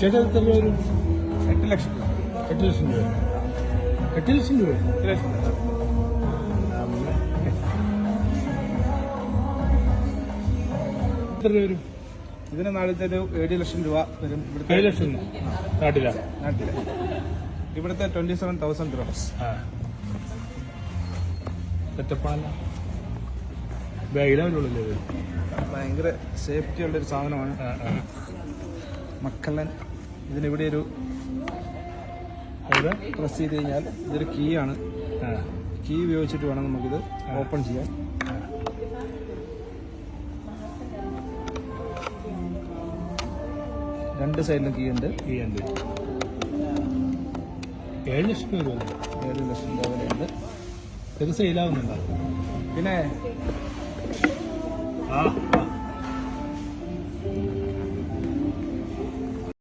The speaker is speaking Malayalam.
ചേട്ടാ എത്ര രൂപ വരും? 8 ലക്ഷം രൂപ. 8 ലക്ഷം രൂപ. 8 ലക്ഷം രൂപ. 8 ലക്ഷം രൂപ. എത്ര രൂപ വരും? ഇതിന് നാളത്തെ ഒരു 7 ലക്ഷം രൂപ വരും. 7 ലക്ഷം നാട്ടിലാ? നാട്ടില് ഇവിടുത്തെ 27,000 dirhams. സെറ്റപ്പാണല്ല, ബാഗിലേ വരുള്ളൂ. ഭയങ്കര സേഫ്റ്റി ഉള്ളൊരു സാധനമാണ്. മക്കളൻ ഇതിനിവിടെ ഒരു പ്രസ് ചെയ്ത് കഴിഞ്ഞാൽ ഇതൊരു കീ ആണ്. കീ ഉപയോഗിച്ചിട്ട് വേണം നമുക്കിത് ഓപ്പൺ ചെയ്യാൻ. രണ്ട് സൈഡിലും കീ ഉണ്ട്. 7 ലക്ഷം രൂപ. 7 ലക്ഷം രൂപ വരെയുണ്ട്. ഇത് സെയിലാവുന്നുണ്ടോ? പിന്നെ